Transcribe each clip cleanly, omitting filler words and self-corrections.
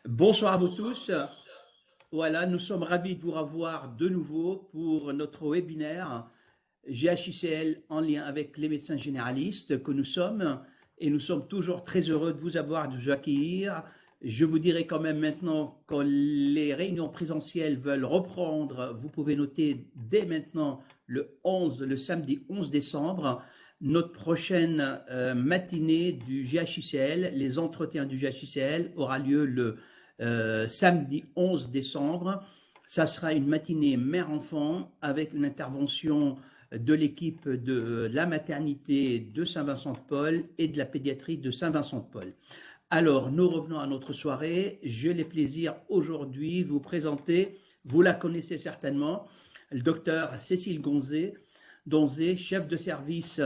Bonsoir à vous tous. Voilà, nous sommes ravis de vous revoir de nouveau pour notre webinaire GHICL en lien avec les médecins généralistes que nous sommes. Et nous sommes toujours très heureux de vous avoir, de vous accueillir. Je vous dirai quand même maintenant, quand les réunions présentielles veulent reprendre, vous pouvez noter dès maintenant le samedi 11 décembre, notre prochaine matinée du GHICL, les entretiens du GHICL aura lieu le samedi 11 décembre. Ça sera une matinée mère-enfant avec une intervention de l'équipe de la maternité de Saint-Vincent-de-Paul et de la pédiatrie de Saint-Vincent-de-Paul. Alors, nous revenons à notre soirée. J'ai le plaisir aujourd'hui de vous présenter, vous la connaissez certainement, le docteur Cécile Donzé, chef de service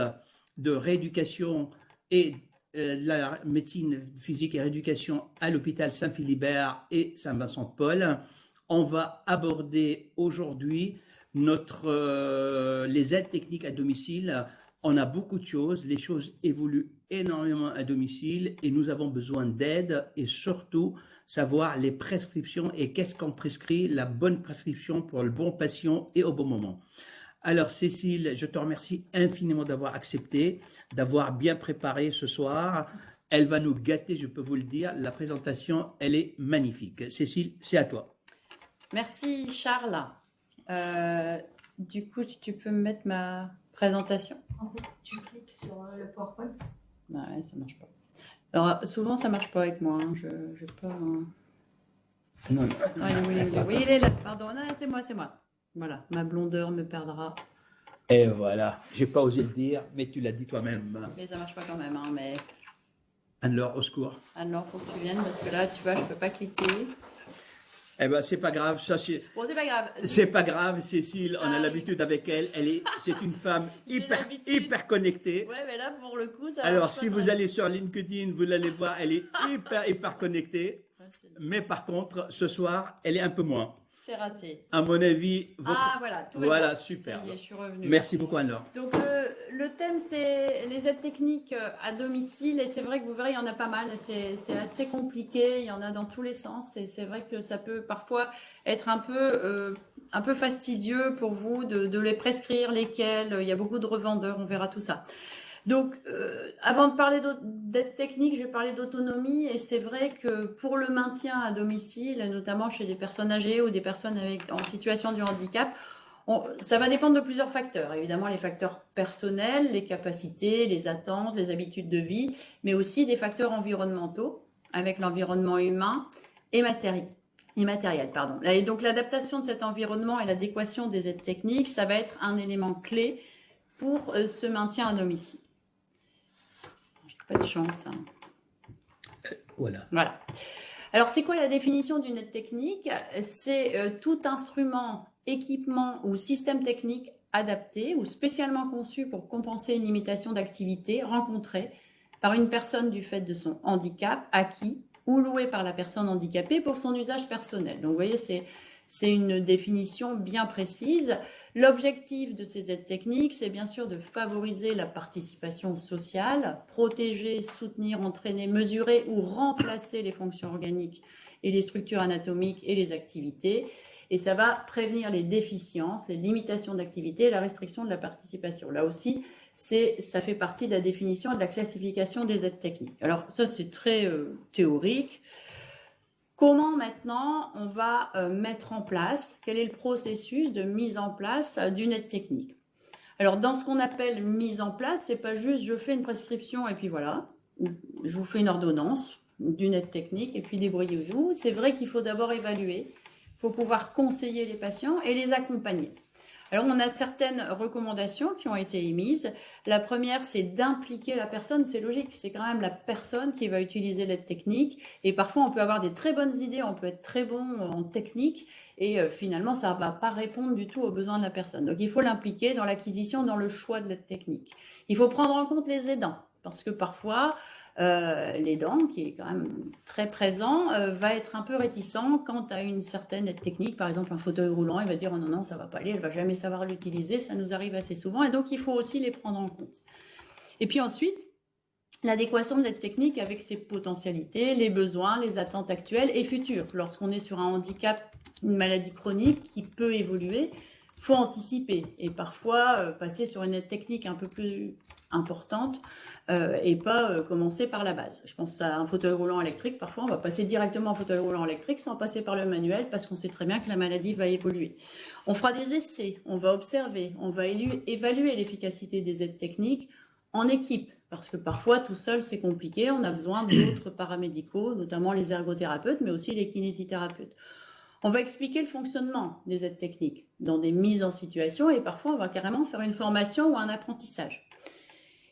de rééducation et la médecine physique et rééducation à l'hôpital Saint-Philibert et Saint-Vincent-de-Paul. On va aborder aujourd'hui les aides techniques à domicile. On a beaucoup de choses, les choses évoluent énormément à domicile et nous avons besoin d'aide et surtout savoir les prescriptions et qu'est-ce qu'on prescrit, la bonne prescription pour le bon patient et au bon moment. Alors Cécile, je te remercie infiniment d'avoir accepté, d'avoir bien préparé ce soir. Elle va nous gâter, je peux vous le dire. La présentation, elle est magnifique. Cécile, c'est à toi. Merci Charles. Du coup, tu peux me mettre ma présentation? En fait, tu cliques sur le PowerPoint. Ouais, ça marche pas. Alors, souvent, ça marche pas avec moi. Hein. Je peux. Non, oui, il est là. Pardon, non, c'est moi. Voilà, ma blondeur me perdra. Et voilà, j'ai pas osé le dire, mais tu l'as dit toi-même. Mais ça marche pas quand même. Hein, mais... Alors, au secours. Alors, faut que tu viennes parce que là, tu vois, je peux pas cliquer. Eh ben, c'est pas grave, ça c'est. Bon, c'est pas grave. C'est pas grave, Cécile, on a l'habitude avec elle. C'est une femme hyper connectée. Ouais, mais là, pour le coup, ça. Alors, si vous allez sur LinkedIn, vous allez voir, elle est hyper connectée. Mais par contre, ce soir, elle est un peu moins. C'est raté. À mon avis, Ah, voilà, tout voilà, super. Ça y est, je suis revenue. Merci beaucoup, Anne-Laure. Donc, le thème, c'est les aides techniques à domicile. Et c'est vrai que vous verrez, il y en a pas mal. C'est assez compliqué. Il y en a dans tous les sens. Et c'est vrai que ça peut parfois être un peu fastidieux pour vous de les prescrire, lesquels. Il y a beaucoup de revendeurs. On verra tout ça. Donc, avant de parler d'aide technique, je vais parler d'autonomie. Et c'est vrai que pour le maintien à domicile, notamment chez des personnes âgées ou des personnes en situation de handicap, ça va dépendre de plusieurs facteurs. Évidemment, les facteurs personnels, les capacités, les attentes, les habitudes de vie, mais aussi des facteurs environnementaux, avec l'environnement humain et matériel. Et donc, l'adaptation de cet environnement et l'adéquation des aides techniques, ça va être un élément clé pour ce maintien à domicile. Pas de chance. Hein. Voilà. Alors, c'est quoi la définition d'une aide technique? C'est tout instrument, équipement ou système technique adapté ou spécialement conçu pour compenser une limitation d'activité rencontrée par une personne du fait de son handicap acquis ou loué par la personne handicapée pour son usage personnel. Donc, vous voyez, c'est une définition bien précise. L'objectif de ces aides techniques, c'est bien sûr de favoriser la participation sociale, protéger, soutenir, entraîner, mesurer ou remplacer les fonctions organiques et les structures anatomiques et les activités. Et ça va prévenir les déficiences, les limitations d'activité et la restriction de la participation. Là aussi, ça fait partie de la définition et de la classification des aides techniques. Alors ça, c'est très théorique. Comment maintenant on va mettre en place, quel est le processus de mise en place d'une aide technique? Alors dans ce qu'on appelle mise en place, c'est pas juste je fais une prescription et puis voilà, je vous fais une ordonnance d'une aide technique et puis débrouillez-vous. C'est vrai qu'il faut d'abord évaluer, il faut pouvoir conseiller les patients et les accompagner. Alors, on a certaines recommandations qui ont été émises. La première, c'est d'impliquer la personne. C'est logique, c'est quand même la personne qui va utiliser l'aide technique. Et parfois, on peut avoir des très bonnes idées, on peut être très bon en technique. Et finalement, ça ne va pas répondre du tout aux besoins de la personne. Donc, il faut l'impliquer dans l'acquisition, dans le choix de l'aide technique. Il faut prendre en compte les aidants. Parce que parfois, l'aidant, qui est quand même très présent, va être un peu réticent quant à une certaine aide technique. Par exemple, un fauteuil roulant, il va dire « Oh non, ça ne va pas aller, elle ne va jamais savoir l'utiliser ». Ça nous arrive assez souvent et donc il faut aussi les prendre en compte. Et puis ensuite, l'adéquation de cette technique avec ses potentialités, les besoins, les attentes actuelles et futures. Lorsqu'on est sur un handicap, une maladie chronique qui peut évoluer, il faut anticiper et parfois passer sur une aide technique un peu plus importante et pas commencer par la base. Je pense à un fauteuil roulant électrique, parfois on va passer directement en fauteuil roulant électrique sans passer par le manuel parce qu'on sait très bien que la maladie va évoluer. On fera des essais, on va observer, on va évaluer l'efficacité des aides techniques en équipe, parce que parfois tout seul c'est compliqué, on a besoin d'autres paramédicaux, notamment les ergothérapeutes, mais aussi les kinésithérapeutes. On va expliquer le fonctionnement des aides techniques dans des mises en situation et parfois on va carrément faire une formation ou un apprentissage.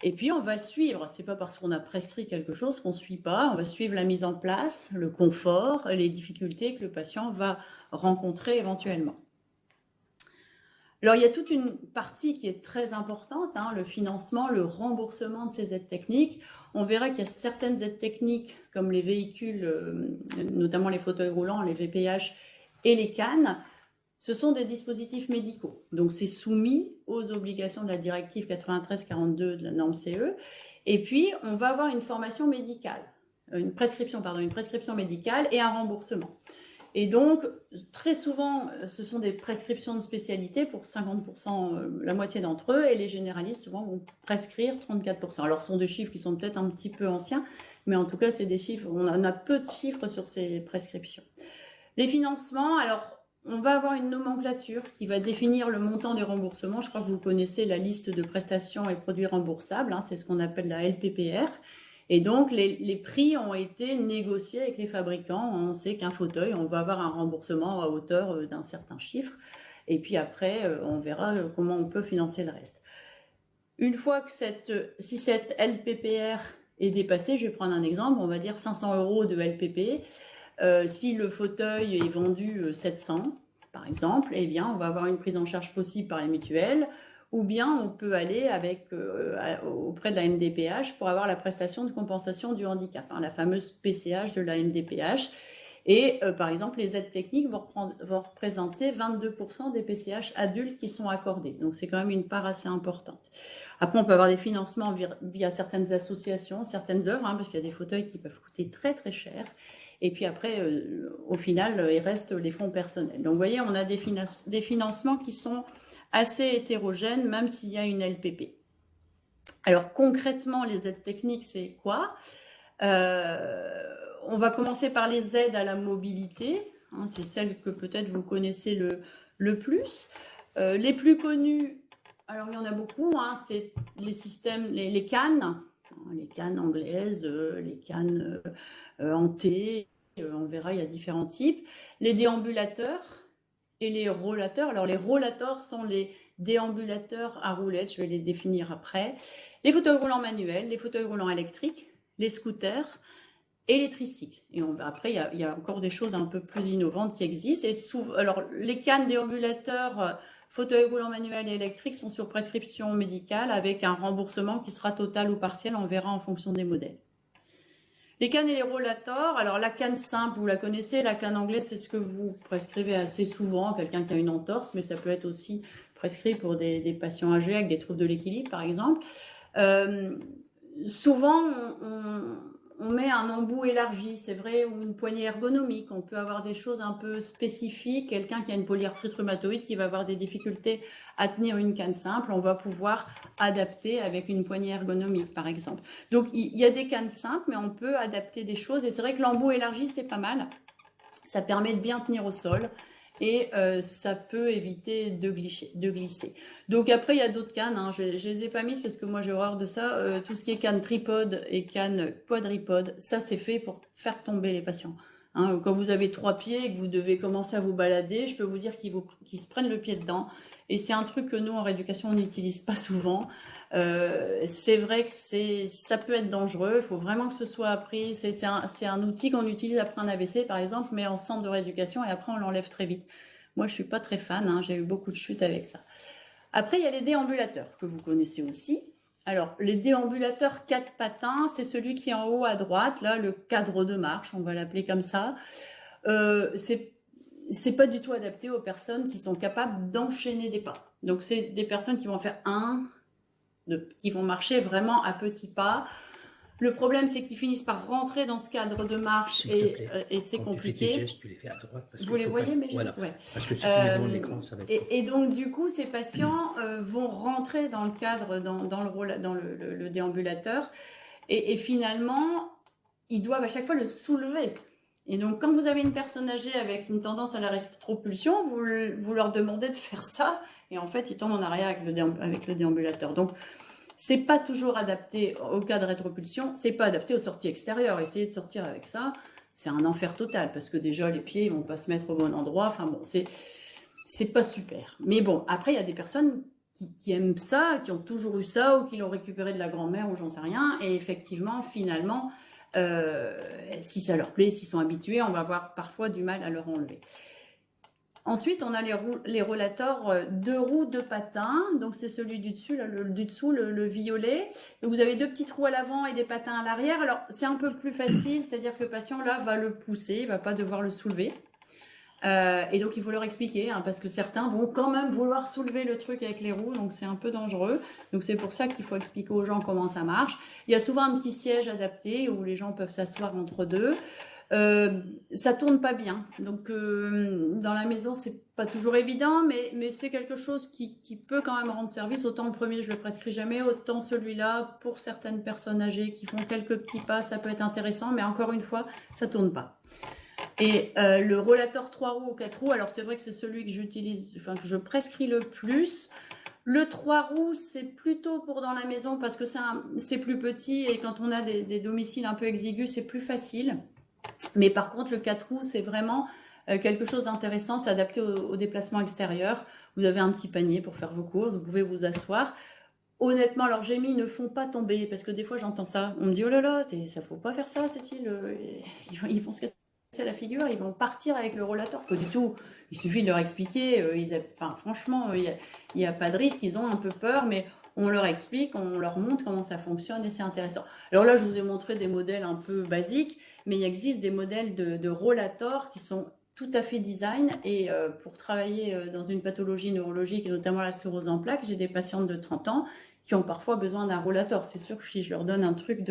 Et puis on va suivre, c'est pas parce qu'on a prescrit quelque chose qu'on ne suit pas, on va suivre la mise en place, le confort, les difficultés que le patient va rencontrer éventuellement. Alors, il y a toute une partie qui est très importante, hein, le financement, le remboursement de ces aides techniques. On verra qu'il y a certaines aides techniques, comme les véhicules, notamment les fauteuils roulants, les VPH et les cannes, ce sont des dispositifs médicaux. Donc, c'est soumis aux obligations de la directive 9342 de la norme CE. Et puis, on va avoir une formation médicale, une prescription médicale et un remboursement. Et donc, très souvent, ce sont des prescriptions de spécialité pour 50%, la moitié d'entre eux, et les généralistes, souvent, vont prescrire 34%. Alors, ce sont des chiffres qui sont peut-être un petit peu anciens, mais en tout cas, c'est des chiffres, on a peu de chiffres sur ces prescriptions. Les financements, alors, on va avoir une nomenclature qui va définir le montant des remboursements. Je crois que vous connaissez la liste de prestations et produits remboursables, hein, c'est ce qu'on appelle la LPPR. Et donc, les prix ont été négociés avec les fabricants. On sait qu'un fauteuil, on va avoir un remboursement à hauteur d'un certain chiffre. Et puis après, on verra comment on peut financer le reste. Une fois que si cette LPPR est dépassée, je vais prendre un exemple, on va dire 500 € de LPP. Si le fauteuil est vendu 700, par exemple, eh bien, on va avoir une prise en charge possible par les mutuelles. Ou bien on peut aller auprès de la MDPH pour avoir la prestation de compensation du handicap, hein, la fameuse PCH de la MDPH. Et par exemple, les aides techniques vont représenter 22% des PCH adultes qui sont accordés. Donc c'est quand même une part assez importante. Après, on peut avoir des financements via certaines associations, certaines œuvres, hein, parce qu'il y a des fauteuils qui peuvent coûter très très cher. Et puis après, au final, il reste les fonds personnels. Donc vous voyez, on a des financements qui sont assez hétérogène, même s'il y a une LPP. Alors concrètement, les aides techniques, c'est quoi? On va commencer par les aides à la mobilité, hein, c'est celles que peut-être vous connaissez le plus. Les plus connues, alors il y en a beaucoup, hein, c'est les systèmes, les cannes, les cannes anglaises, les cannes en T, on verra, il y a différents types. Les déambulateurs et les rollateurs. Alors les rollateurs sont les déambulateurs à roulettes, je vais les définir après. Les fauteuils roulants manuels, les fauteuils roulants électriques, les scooters et les tricycles. Et après, il y a encore des choses un peu plus innovantes qui existent. Alors les cannes déambulateurs, fauteuils roulants manuels et électriques sont sur prescription médicale avec un remboursement qui sera total ou partiel, on verra en fonction des modèles. Les cannes et les rollators, alors la canne simple, vous la connaissez, la canne anglaise, c'est ce que vous prescrivez assez souvent, quelqu'un qui a une entorse, mais ça peut être aussi prescrit pour des patients âgés avec des troubles de l'équilibre, par exemple. Souvent, on met un embout élargi, c'est vrai, ou une poignée ergonomique. On peut avoir des choses un peu spécifiques. Quelqu'un qui a une polyarthrite rhumatoïde qui va avoir des difficultés à tenir une canne simple, on va pouvoir adapter avec une poignée ergonomique, par exemple. Donc, il y a des cannes simples, mais on peut adapter des choses. Et c'est vrai que l'embout élargi, c'est pas mal. Ça permet de bien tenir au sol. Et ça peut éviter de glisser. Donc après, il y a d'autres cannes, hein. Je les ai pas mises parce que moi j'ai horreur de ça. Tout ce qui est canne tripode et canne quadripode, ça c'est fait pour faire tomber les patients. Hein, quand vous avez 3 pieds et que vous devez commencer à vous balader, je peux vous dire qu'ils se prennent le pied dedans. Et c'est un truc que nous, en rééducation, on n'utilise pas souvent. C'est vrai que ça peut être dangereux. Il faut vraiment que ce soit appris. C'est un outil qu'on utilise après un AVC, par exemple, mais en centre de rééducation, et après, on l'enlève très vite. Moi, je suis pas très fan. Hein, j'ai eu beaucoup de chutes avec ça. Après, il y a les déambulateurs, que vous connaissez aussi. Alors, les déambulateurs 4 patins, c'est celui qui est en haut à droite, là, le cadre de marche, on va l'appeler comme ça. C'est pas du tout adapté aux personnes qui sont capables d'enchaîner des pas. Donc, c'est des personnes qui vont faire qui vont marcher vraiment à petits pas. Le problème, c'est qu'ils finissent par rentrer dans ce cadre de marche S'il te plaît, et c'est quand tu fais tes compliqué. gestes, tu les fais à droite. Parce Vous qu'il les faut voyez, pas... mes gestes? Voilà. Ouais. Parce que si tu les mets dans l'écran, ça va être... Et donc, du coup, ces patients vont rentrer dans le cadre, dans le déambulateur. Et finalement, ils doivent à chaque fois le soulever. Et donc, quand vous avez une personne âgée avec une tendance à la rétropulsion, vous leur demandez de faire ça. Et en fait, ils tombent en arrière avec le déambulateur. Donc, c'est pas toujours adapté au cas de rétropulsion. C'est pas adapté aux sorties extérieures. Essayer de sortir avec ça, c'est un enfer total. Parce que déjà, les pieds, ils vont pas se mettre au bon endroit. Enfin bon, c'est pas super. Mais bon, après, il y a des personnes qui aiment ça, qui ont toujours eu ça, ou qui l'ont récupéré de la grand-mère, ou j'en sais rien. Et effectivement, finalement, si ça leur plaît, s'ils sont habitués, on va avoir parfois du mal à leur enlever. Ensuite, on a les rollators 2 roues, 2 patins. Donc, c'est celui du dessus, là, du dessous, le violet. Et vous avez 2 petites roues à l'avant et des patins à l'arrière. Alors, c'est un peu plus facile, c'est-à-dire que le patient, là, va le pousser, il ne va pas devoir le soulever. Et donc, il faut leur expliquer, hein, parce que certains vont quand même vouloir soulever le truc avec les roues, donc c'est un peu dangereux. Donc, c'est pour ça qu'il faut expliquer aux gens comment ça marche. Il y a souvent un petit siège adapté où les gens peuvent s'asseoir entre deux. Ça tourne pas bien, donc dans la maison c'est pas toujours évident, mais c'est quelque chose qui peut quand même rendre service. Autant le premier je le prescris jamais, autant celui-là pour certaines personnes âgées qui font quelques petits pas ça peut être intéressant, mais encore une fois ça tourne pas. Et le rollator 3 roues ou 4 roues, alors c'est vrai que c'est celui que j'utilise, enfin que je prescris le plus. Le 3 roues, c'est plutôt pour dans la maison parce que c'est plus petit et quand on a des domiciles un peu exigus, c'est plus facile. Mais par contre, le 4 roues, c'est vraiment quelque chose d'intéressant. C'est adapté au déplacement extérieur. Vous avez un petit panier pour faire vos courses. Vous pouvez vous asseoir. Honnêtement, alors j'ai mis, ne font pas tomber. Parce que des fois, j'entends ça. On me dit, oh là là, ça faut pas faire ça, Cécile. Ils vont se casser la figure. Ils vont partir avec le rollator. Pas du tout. Il suffit de leur expliquer. Enfin, franchement, il n'y a pas de risque. Ils ont un peu peur, mais on leur explique, on leur montre comment ça fonctionne et c'est intéressant. Alors là, je vous ai montré des modèles un peu basiques, mais il existe des modèles de rollators qui sont tout à fait design. Et pour travailler dans une pathologie neurologique, et notamment la sclérose en plaques, j'ai des patientes de 30 ans qui ont parfois besoin d'un rollator. C'est sûr que si je leur donne un truc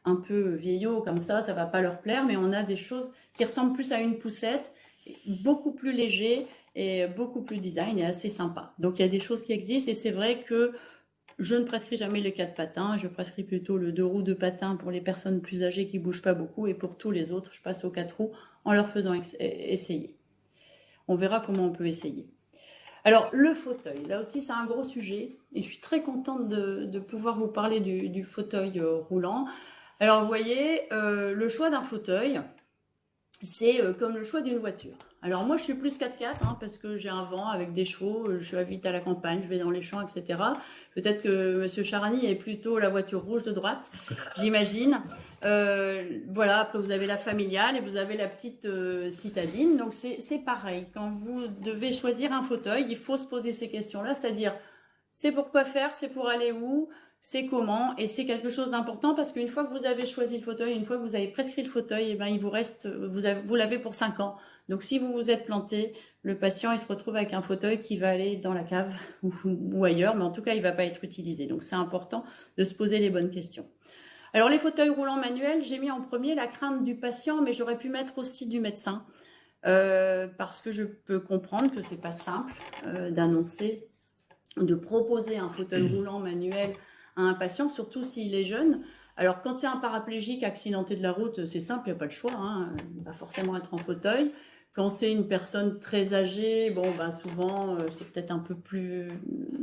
un peu vieillot comme ça va pas leur plaire, mais on a des choses qui ressemblent plus à une poussette, beaucoup plus léger et beaucoup plus design et assez sympa. Donc il y a des choses qui existent et c'est vrai que je ne prescris jamais le 4 patins, je prescris plutôt le 2 roues de patins pour les personnes plus âgées qui ne bougent pas beaucoup et pour tous les autres, je passe au 4 roues en leur faisant essayer. On verra comment on peut essayer. Alors, le fauteuil, là aussi c'est un gros sujet et je suis très contente de pouvoir vous parler du fauteuil roulant. Alors, vous voyez, le choix d'un fauteuil, c'est comme le choix d'une voiture. Alors moi je suis plus 4x4 parce que j'ai un vent avec des chevaux, je habite à la campagne, je vais dans les champs, etc. Peut-être que Monsieur Charani est plutôt la voiture rouge de droite, j'imagine. Voilà, après vous avez la familiale et vous avez la petite citadine. Donc c'est pareil, quand vous devez choisir un fauteuil, il faut se poser ces questions-là, c'est-à-dire c'est pour quoi faire, c'est pour aller où, c'est comment, et c'est quelque chose d'important parce qu'une fois que vous avez choisi le fauteuil, une fois que vous avez prescrit le fauteuil, il vous reste, vous l'avez pour 5 ans. Donc si vous vous êtes planté, le patient il se retrouve avec un fauteuil qui va aller dans la cave ou ailleurs, mais en tout cas il ne va pas être utilisé. Donc c'est important de se poser les bonnes questions. Alors les fauteuils roulants manuels, j'ai mis en premier la crainte du patient, mais j'aurais pu mettre aussi du médecin parce que je peux comprendre que c'est pas simple d'annoncer, de proposer un fauteuil roulant manuel à un patient, surtout s'il est jeune. Alors, quand c'est un paraplégique accidenté de la route, c'est simple, il n'y a pas le choix, il va forcément être en fauteuil. Quand c'est une personne très âgée, souvent, c'est peut-être un peu plus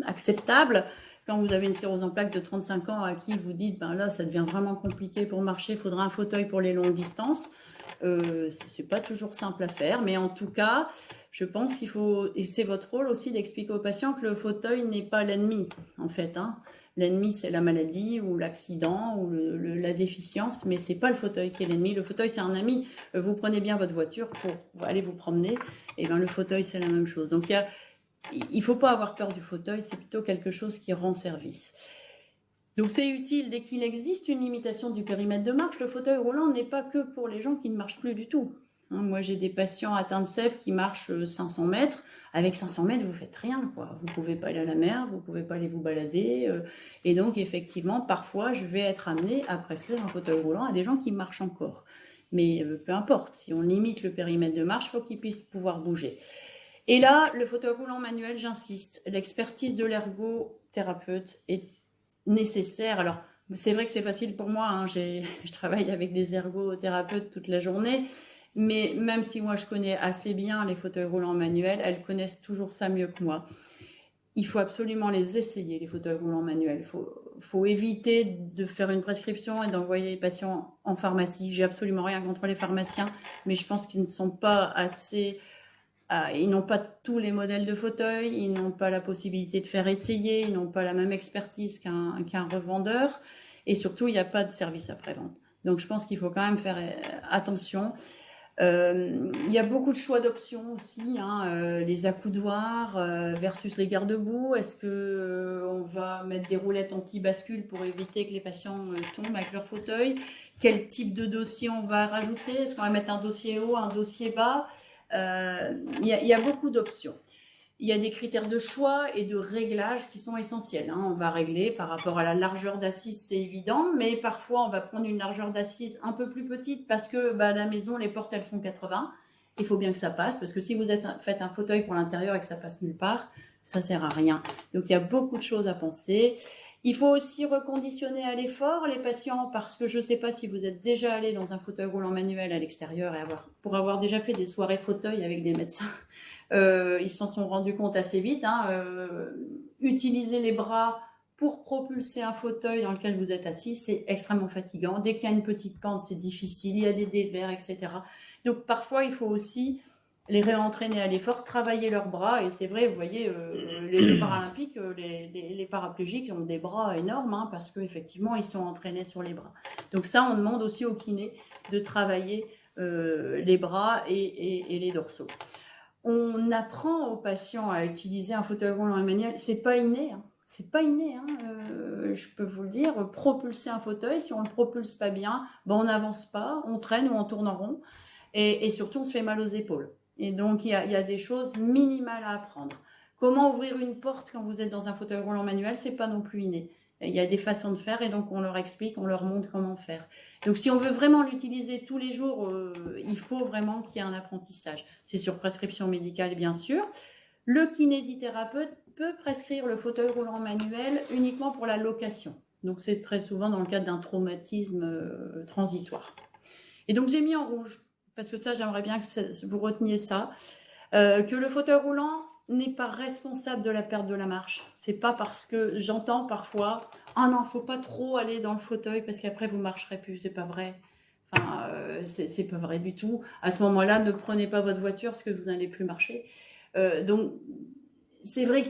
acceptable. Quand vous avez une sclérose en plaques de 35 ans à qui vous dites, là, ça devient vraiment compliqué pour marcher, il faudra un fauteuil pour les longues distances. C'est pas toujours simple à faire, mais en tout cas, je pense qu'il faut, et c'est votre rôle aussi d'expliquer aux patients que le fauteuil n'est pas l'ennemi, en fait. L'ennemi, c'est la maladie ou l'accident ou la déficience, mais c'est pas le fauteuil qui est l'ennemi. Le fauteuil, c'est un ami. Vous prenez bien votre voiture pour aller vous promener, et le fauteuil, c'est la même chose. Donc, il faut pas avoir peur du fauteuil, c'est plutôt quelque chose qui rend service. Donc, c'est utile dès qu'il existe une limitation du périmètre de marche. Le fauteuil roulant n'est pas que pour les gens qui ne marchent plus du tout. Moi, j'ai des patients atteints de SEP qui marchent 500 mètres. Avec 500 mètres, vous faites rien, quoi. Vous pouvez pas aller à la mer, vous pouvez pas aller vous balader. Et donc, effectivement, parfois, je vais être amenée à prescrire un fauteuil roulant à des gens qui marchent encore. Mais peu importe, si on limite le périmètre de marche, il faut qu'ils puissent pouvoir bouger. Et là, le fauteuil roulant manuel, j'insiste, l'expertise de l'ergothérapeute est nécessaire. Alors, c'est vrai que c'est facile pour moi, hein. Je travaille avec des ergothérapeutes toute la journée. Mais même si moi je connais assez bien les fauteuils roulants manuels, elles connaissent toujours ça mieux que moi. Il faut absolument les essayer, les fauteuils roulants manuels. Il faut éviter de faire une prescription et d'envoyer les patients en pharmacie. J'ai absolument rien contre les pharmaciens, mais je pense qu'ils ne sont pas assez... ils n'ont pas tous les modèles de fauteuils, ils n'ont pas la possibilité de faire essayer, ils n'ont pas la même expertise qu'un revendeur. Et surtout, il n'y a pas de service après-vente. Donc je pense qu'il faut quand même faire attention. Il y a beaucoup de choix d'options aussi, hein, les accoudoirs versus les garde-boue. Est-ce que on va mettre des roulettes anti-bascule pour éviter que les patients tombent avec leur fauteuil? Quel type de dossier on va rajouter? Est-ce qu'on va mettre un dossier haut, un dossier bas? Il y a beaucoup d'options. Il y a des critères de choix et de réglage qui sont essentiels, hein. On va régler par rapport à la largeur d'assise, c'est évident, mais parfois on va prendre une largeur d'assise un peu plus petite parce que à la maison, les portes, elles font 80. Il faut bien que ça passe, parce que si vous faites un fauteuil pour l'intérieur et que ça passe nulle part, ça sert à rien. Donc il y a beaucoup de choses à penser. Il faut aussi reconditionner à l'effort les patients, parce que je ne sais pas si vous êtes déjà allé dans un fauteuil roulant manuel à l'extérieur et pour avoir déjà fait des soirées fauteuil avec des médecins. Ils s'en sont rendus compte assez vite, hein. Utiliser les bras pour propulser un fauteuil dans lequel vous êtes assis, c'est extrêmement fatigant. Dès qu'il y a une petite pente, c'est difficile, il y a des dévers, etc. Donc parfois, il faut aussi les réentraîner à l'effort, travailler leurs bras. Et c'est vrai, vous voyez, les Jeux paralympiques, les paraplégiques ont des bras énormes, hein, parce qu'effectivement, ils sont entraînés sur les bras. Donc ça, on demande aussi aux kinés de travailler les bras et les dorsaux. On apprend aux patients à utiliser un fauteuil roulant manuel. C'est pas inné, hein. C'est pas inné, hein. Je peux vous le dire. Propulser un fauteuil, si on le propulse pas bien, on n'avance pas, on traîne ou on tourne en rond, et surtout on se fait mal aux épaules. Et donc il y a des choses minimales à apprendre. Comment ouvrir une porte quand vous êtes dans un fauteuil roulant manuel, c'est pas non plus inné. Il y a des façons de faire, et donc on leur explique, on leur montre comment faire. Donc si on veut vraiment l'utiliser tous les jours, il faut vraiment qu'il y ait un apprentissage. C'est sur prescription médicale, bien sûr. Le kinésithérapeute peut prescrire le fauteuil roulant manuel uniquement pour la location. Donc c'est très souvent dans le cadre d'un traumatisme transitoire. Et donc j'ai mis en rouge, parce que ça, j'aimerais bien que vous reteniez ça, que le fauteuil roulant n'est pas responsable de la perte de la marche. C'est pas parce que j'entends parfois « Ah non, faut pas trop aller dans le fauteuil parce qu'après vous marcherez plus ». C'est pas vrai. Enfin, c'est pas vrai du tout. À ce moment-là, ne prenez pas votre voiture parce que vous n'allez plus marcher. Donc, c'est vrai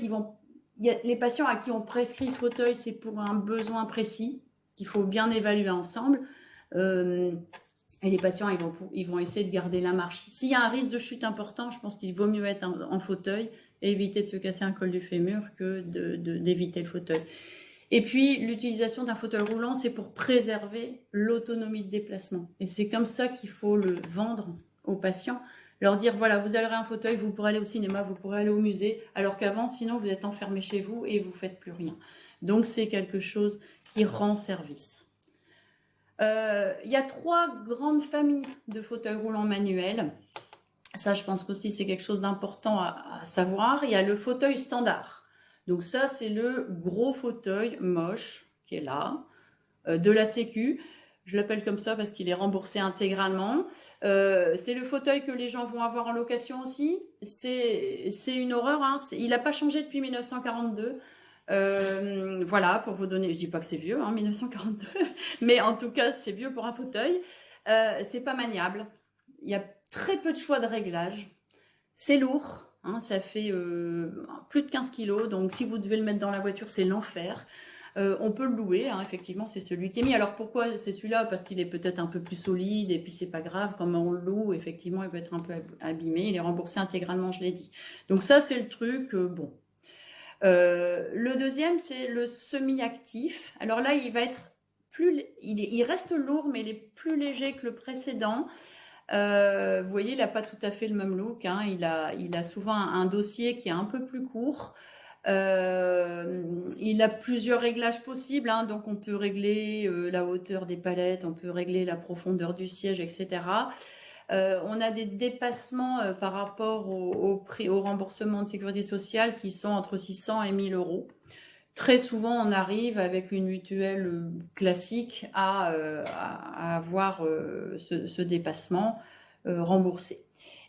les patients à qui on prescrit ce fauteuil, c'est pour un besoin précis qu'il faut bien évaluer ensemble. Et les patients, ils vont essayer de garder la marche. S'il y a un risque de chute important, je pense qu'il vaut mieux être en fauteuil et éviter de se casser un col du fémur que d'éviter le fauteuil. Et puis, l'utilisation d'un fauteuil roulant, c'est pour préserver l'autonomie de déplacement. Et c'est comme ça qu'il faut le vendre aux patients. Leur dire, voilà, vous aurez un fauteuil, vous pourrez aller au cinéma, vous pourrez aller au musée, alors qu'avant, sinon, vous êtes enfermé chez vous et vous ne faites plus rien. Donc, c'est quelque chose qui rend service. Il y a 3 grandes familles de fauteuils roulants manuels. Ça, je pense qu'aussi, c'est quelque chose d'important à savoir. Il y a le fauteuil standard. Donc ça, c'est le gros fauteuil moche qui est là, de la Sécu. Je l'appelle comme ça parce qu'il est remboursé intégralement. C'est le fauteuil que les gens vont avoir en location aussi. C'est une horreur, hein. Il n'a pas changé depuis 1942. Voilà, pour vous donner, je dis pas que c'est vieux, hein, 1942, mais en tout cas, c'est vieux pour un fauteuil. C'est pas maniable. Il y a très peu de choix de réglage. C'est lourd, hein, ça fait plus de 15 kilos, donc si vous devez le mettre dans la voiture, c'est l'enfer. On peut le louer, hein, effectivement, c'est celui qui est mis. Alors pourquoi c'est celui-là? Parce qu'il est peut-être un peu plus solide, et puis c'est pas grave, comme on le loue, effectivement, il peut être un peu abîmé, il est remboursé intégralement, je l'ai dit. Donc ça, c'est le truc, bon. Le deuxième, c'est le semi-actif. Alors là, il va être il reste lourd, mais il est plus léger que le précédent. Vous voyez, il n'a pas tout à fait le même look, hein. Il a souvent un dossier qui est un peu plus court. Il a plusieurs réglages possibles, hein. Donc on peut régler la hauteur des palettes, on peut régler la profondeur du siège, etc. On a des dépassements par rapport au prix, au remboursement de sécurité sociale qui sont entre 600 et 1000 euros. Très souvent, on arrive avec une mutuelle classique à avoir ce dépassement remboursé.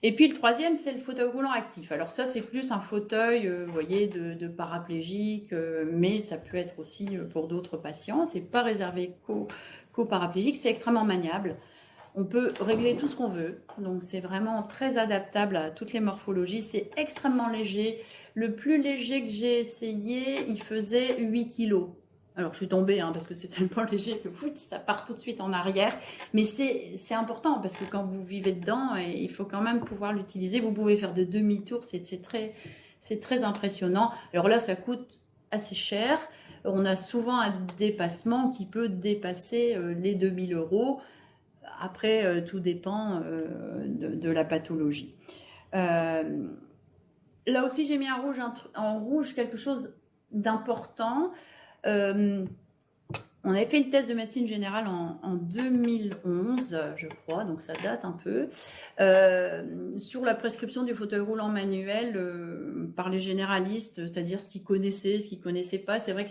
Et puis le troisième, c'est le fauteuil roulant actif. Alors ça, c'est plus un fauteuil, vous voyez, de paraplégique, mais ça peut être aussi pour d'autres patients. C'est pas réservé qu'aux paraplégiques, c'est extrêmement maniable. On peut régler tout ce qu'on veut, donc c'est vraiment très adaptable à toutes les morphologies. C'est extrêmement léger. Le plus léger que j'ai essayé, il faisait 8 kg. Alors je suis tombée, hein, parce que c'est tellement léger que ça part tout de suite en arrière. Mais c'est important, parce que quand vous vivez dedans, il faut quand même pouvoir l'utiliser. Vous pouvez faire de demi-tours, c'est très impressionnant. Alors là, ça coûte assez cher. On a souvent un dépassement qui peut dépasser les 2000 euros. Après, tout dépend de la pathologie. Là aussi, j'ai mis en rouge quelque chose d'important. On avait fait une thèse de médecine générale en 2011, je crois, donc ça date un peu, sur la prescription du fauteuil roulant manuel par les généralistes, c'est-à-dire ce qu'ils connaissaient, ce qu'ils ne connaissaient pas. C'est vrai que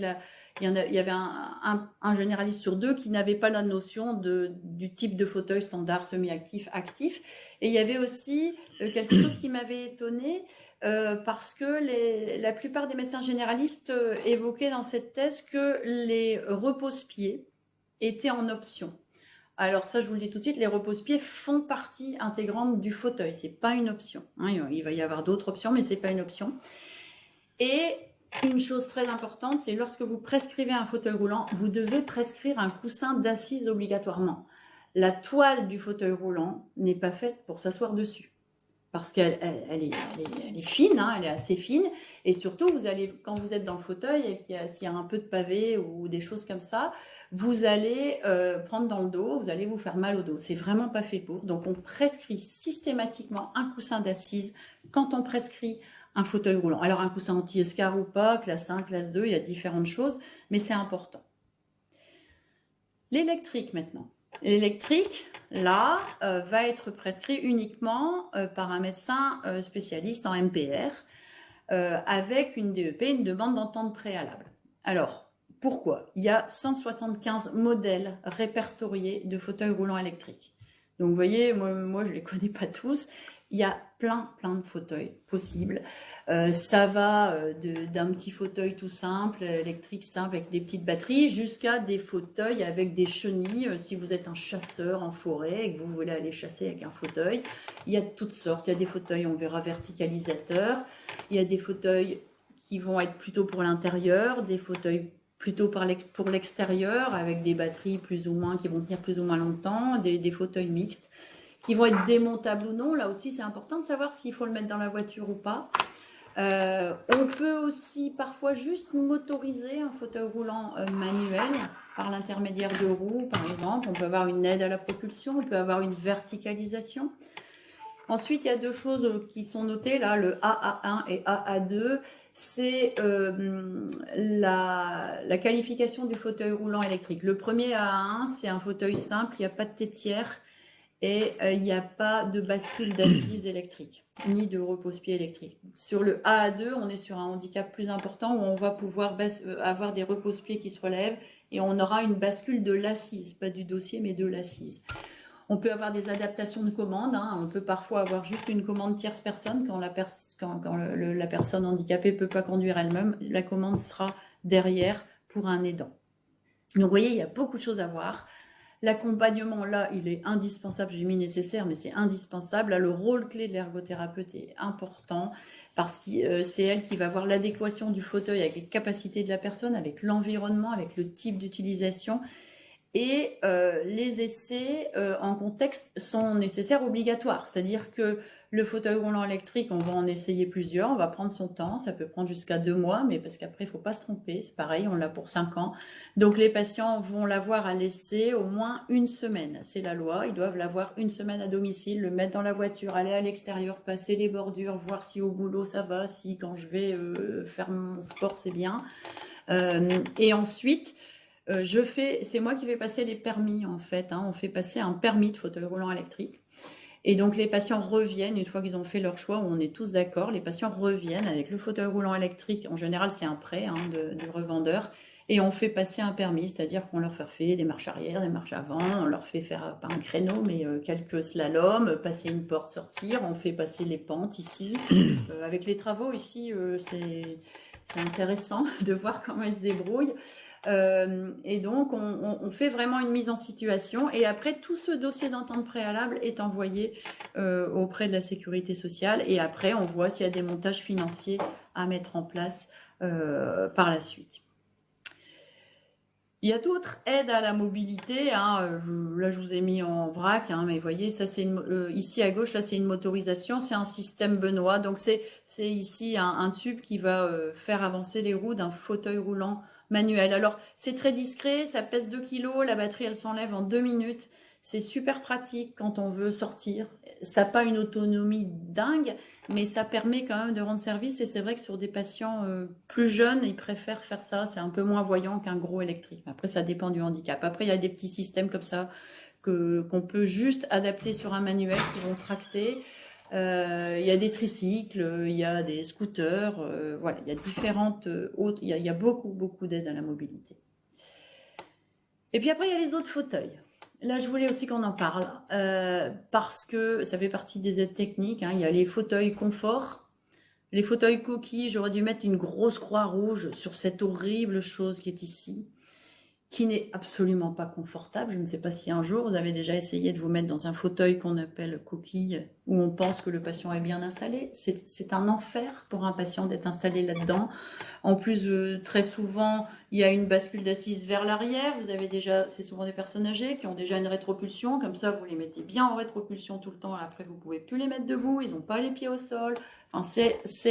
il y avait un généraliste sur 2 qui n'avait pas la notion du type de fauteuil standard, semi-actif, actif. Et il y avait aussi quelque chose qui m'avait étonnée, parce que la plupart des médecins généralistes évoquaient dans cette thèse que les repose-pieds étaient en option. Alors ça, je vous le dis tout de suite, les repose-pieds font partie intégrante du fauteuil. C'est pas une option, hein. Il va y avoir d'autres options, mais c'est pas une option. Et une chose très importante, c'est lorsque vous prescrivez un fauteuil roulant, vous devez prescrire un coussin d'assise obligatoirement. La toile du fauteuil roulant n'est pas faite pour s'asseoir dessus, parce qu'elle est fine, hein, elle est assez fine, et surtout, quand vous êtes dans le fauteuil et s'il y a un peu de pavé ou des choses comme ça, vous allez prendre dans le dos, vous allez vous faire mal au dos. C'est vraiment pas fait pour. Donc, on prescrit systématiquement un coussin d'assise quand on prescrit un fauteuil roulant. Alors, un coussin anti-escar ou pas, classe 1, classe 2, il y a différentes choses, mais c'est important. L'électrique maintenant. L'électrique, là, va être prescrit uniquement par un médecin spécialiste en MPR avec une DEP, une demande d'entente préalable. Alors, pourquoi? Il y a 175 modèles répertoriés de fauteuils roulants électriques. Donc, vous voyez, moi je ne les connais pas tous. Il y a plein de fauteuils possibles. Ça va d'un petit fauteuil tout simple, électrique simple, avec des petites batteries, jusqu'à des fauteuils avec des chenilles. Si vous êtes un chasseur en forêt et que vous voulez aller chasser avec un fauteuil, il y a de toutes sortes. Il y a des fauteuils, on verra, verticalisateurs. Il y a des fauteuils qui vont être plutôt pour l'intérieur, des fauteuils plutôt pour l'extérieur, avec des batteries plus ou moins, qui vont tenir plus ou moins longtemps, des fauteuils mixtes, qui vont être démontables ou non. Là aussi, c'est important de savoir s'il faut le mettre dans la voiture ou pas. On peut aussi parfois juste motoriser un fauteuil roulant manuel par l'intermédiaire de roues, par exemple. On peut avoir une aide à la propulsion, on peut avoir une verticalisation. Ensuite, il y a 2 choses qui sont notées là, le AA1 et AA2. C'est la qualification du fauteuil roulant électrique. Le premier AA1, c'est un fauteuil simple, il n'y a pas de tétière. Et il n'y a pas de bascule d'assise électrique, ni de repose-pied électrique. Sur le AA2, on est sur un handicap plus important où on va pouvoir avoir des repose-pieds qui se relèvent et on aura une bascule de l'assise, pas du dossier, mais de l'assise. On peut avoir des adaptations de commandes, hein. On peut parfois avoir juste une commande tierce personne quand la personne handicapée ne peut pas conduire elle-même. La commande sera derrière pour un aidant. Donc vous voyez, il y a beaucoup de choses à voir. L'accompagnement, là, il est indispensable. J'ai mis nécessaire, mais c'est indispensable. Là, le rôle clé de l'ergothérapeute est important parce que c'est elle qui va voir l'adéquation du fauteuil avec les capacités de la personne, avec l'environnement, avec le type d'utilisation. Et les essais en contexte sont nécessaires, obligatoires. C'est-à-dire que Le fauteuil roulant électrique, on va en essayer plusieurs, on va prendre son temps, ça peut prendre jusqu'à 2 mois, mais parce qu'après, il ne faut pas se tromper, c'est pareil, on l'a pour 5 ans. Donc les patients vont l'avoir à laisser au moins 1 semaine, c'est la loi, ils doivent l'avoir 1 semaine à domicile, le mettre dans la voiture, aller à l'extérieur, passer les bordures, voir si au boulot ça va, si quand je vais faire mon sport c'est bien. Et ensuite, c'est moi qui vais passer les permis en fait, hein, on fait passer un permis de fauteuil roulant électrique. Et donc, les patients reviennent, une fois qu'ils ont fait leur choix, où on est tous d'accord, les patients reviennent avec le fauteuil roulant électrique. En général, c'est un prêt du revendeur. Et on fait passer un permis, c'est-à-dire qu'on leur fait des marches arrière, des marches avant, on leur fait faire, pas un créneau, mais quelques slaloms, passer une porte, sortir, on fait passer les pentes ici. Avec les travaux ici, c'est intéressant de voir comment ils se débrouillent. Et donc, on fait vraiment une mise en situation. Et après, tout ce dossier d'entente préalable est envoyé auprès de la sécurité sociale. Et après, on voit s'il y a des montages financiers à mettre en place par la suite. Il y a d'autres aides à la mobilité. Là, je vous ai mis en vrac, mais vous voyez, ça c'est ici à gauche, là c'est une motorisation, c'est un système Benoît. Donc c'est ici un tube qui va faire avancer les roues d'un fauteuil roulant manuel. Alors c'est très discret, ça pèse 2 kg, la batterie elle s'enlève en 2 minutes. C'est super pratique quand on veut sortir. Ça n'a pas une autonomie dingue, mais ça permet quand même de rendre service. Et c'est vrai que sur des patients plus jeunes, ils préfèrent faire ça. C'est un peu moins voyant qu'un gros électrique. Après, ça dépend du handicap. Après, il y a des petits systèmes comme ça qu'on peut juste adapter sur un manuel qui vont tracter. Il y a des tricycles, il y a des scooters. Voilà, il y a différentes autres. Il y a beaucoup d'aides à la mobilité. Et puis après, il y a les autres fauteuils. Là, je voulais aussi qu'on en parle parce que ça fait partie des aides techniques. Il y a les fauteuils confort, les fauteuils coquilles. J'aurais dû mettre une grosse croix rouge sur cette horrible chose qui est ici, qui n'est absolument pas confortable. Je ne sais pas si un jour vous avez déjà essayé de vous mettre dans un fauteuil qu'on appelle coquille, où on pense que le patient est bien installé. C'est un enfer pour un patient d'être installé là-dedans. En plus, très souvent, il y a une bascule d'assise vers l'arrière. C'est souvent des personnes âgées qui ont déjà une rétropulsion. Comme ça, vous les mettez bien en rétropulsion tout le temps. Après, vous ne pouvez plus les mettre debout. Ils n'ont pas les pieds au sol. Enfin, ça,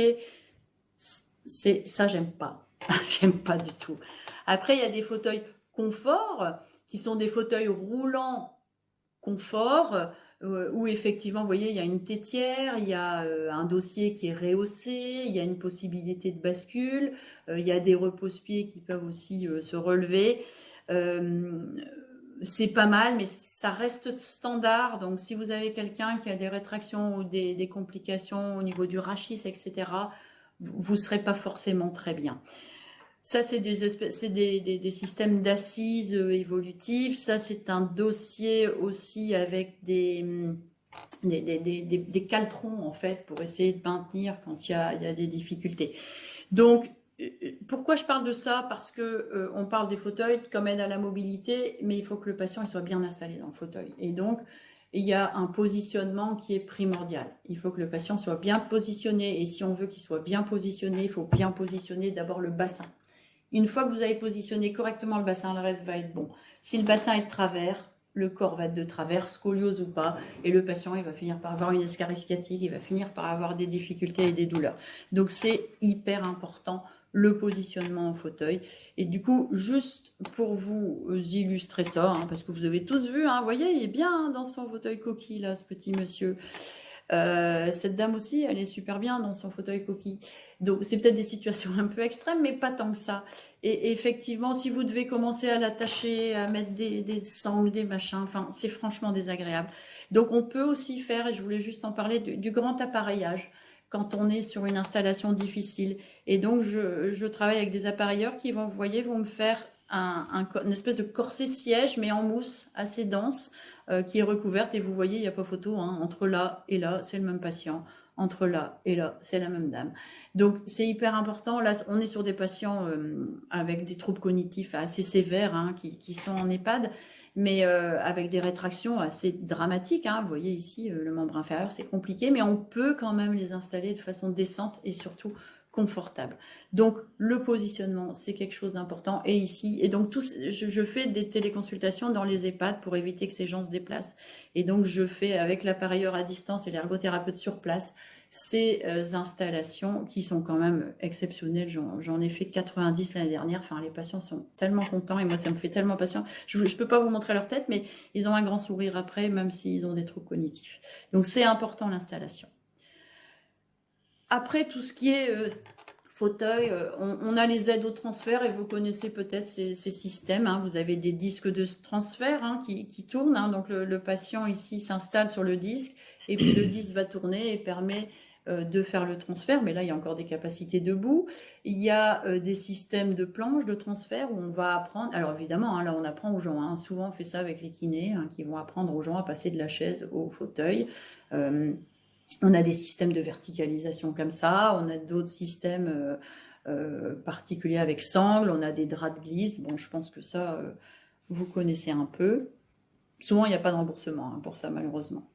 j'aime pas. J'aime pas du tout. Après, il y a des fauteuils confort, qui sont des fauteuils roulants confort, où effectivement, vous voyez, il y a une tétière, il y a un dossier qui est rehaussé, il y a une possibilité de bascule, il y a des repose-pieds qui peuvent aussi se relever. C'est pas mal, mais ça reste standard. Donc, si vous avez quelqu'un qui a des rétractions ou des complications au niveau du rachis, etc., vous ne serez pas forcément très bien. Ça, c'est des systèmes d'assises évolutives. Ça, c'est un dossier aussi avec des caltrons, en fait, pour essayer de maintenir quand il y a des difficultés. Donc, pourquoi je parle de ça? Parce que on parle des fauteuils comme aide à la mobilité, mais il faut que le patient il soit bien installé dans le fauteuil. Et donc, il y a un positionnement qui est primordial. Il faut que le patient soit bien positionné. Et si on veut qu'il soit bien positionné, il faut bien positionner d'abord le bassin. Une fois que vous avez positionné correctement le bassin, le reste va être bon. Si le bassin est de travers, le corps va être de travers, scoliose ou pas, et le patient, il va finir par avoir une escarre sciatique, il va finir par avoir des difficultés et des douleurs. Donc, c'est hyper important, le positionnement au fauteuil. Et du coup, juste pour vous illustrer ça, parce que vous avez tous vu, vous voyez, il est bien dans son fauteuil coquille, là, ce petit monsieur. Cette dame aussi, elle est super bien dans son fauteuil coquille. Donc, c'est peut-être des situations un peu extrêmes, mais pas tant que ça. Et effectivement, si vous devez commencer à l'attacher, à mettre des sangles, des machins, enfin, c'est franchement désagréable. Donc, on peut aussi faire, et je voulais juste en parler, du grand appareillage quand on est sur une installation difficile. Et donc, je travaille avec des appareilleurs qui vont, vous voyez, vont me faire une espèce de corset siège, mais en mousse assez dense, qui est recouverte. Et vous voyez, il n'y a pas photo, entre là et là, c'est le même patient. Entre là et là, c'est la même dame. Donc, c'est hyper important. Là, on est sur des patients avec des troubles cognitifs assez sévères, qui sont en EHPAD, mais avec des rétractions assez dramatiques. Vous voyez ici, le membre inférieur, c'est compliqué, mais on peut quand même les installer de façon décente et surtout confortable. Donc, le positionnement, c'est quelque chose d'important. Et ici, et donc, je fais des téléconsultations dans les EHPAD pour éviter que ces gens se déplacent. Et donc, je fais avec l'appareilleur à distance et l'ergothérapeute sur place ces installations qui sont quand même exceptionnelles. J'en ai fait 90 l'année dernière. Enfin, les patients sont tellement contents et moi, ça me fait tellement patient. Je ne peux pas vous montrer leur tête, mais ils ont un grand sourire après, même s'ils ont des troubles cognitifs. Donc, c'est important l'installation. Après, tout ce qui est fauteuil, on a les aides au transfert et vous connaissez peut-être ces systèmes. Hein. Vous avez des disques de transfert qui tournent. Hein. Donc, le patient ici s'installe sur le disque et puis le disque va tourner et permet de faire le transfert. Mais là, il y a encore des capacités debout. Il y a des systèmes de planches de transfert où on va apprendre. Alors, évidemment, hein, là, on apprend aux gens. Hein. Souvent, on fait ça avec les kinés qui vont apprendre aux gens à passer de la chaise au fauteuil. On a des systèmes de verticalisation comme ça, on a d'autres systèmes particuliers avec sangle, on a des draps de glisse. Bon, je pense que ça, vous connaissez un peu. Souvent, il n'y a pas de remboursement pour ça, malheureusement.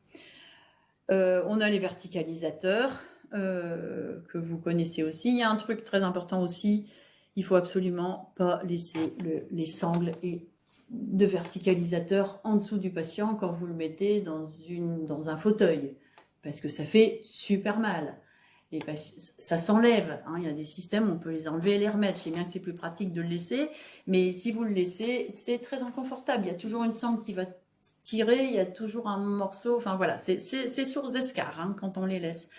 On a les verticalisateurs que vous connaissez aussi. Il y a un truc très important aussi, il ne faut absolument pas laisser les sangles de verticalisateur en dessous du patient quand vous le mettez dans un fauteuil. Parce que ça fait super mal. Et ça s'enlève. Hein. Il y a des systèmes, on peut les enlever et les remettre. Je sais bien que c'est plus pratique de le laisser, mais si vous le laissez, c'est très inconfortable. Il y a toujours une sangle qui va tirer, il y a toujours un morceau. Enfin voilà, c'est source d'escarre quand on les laisse.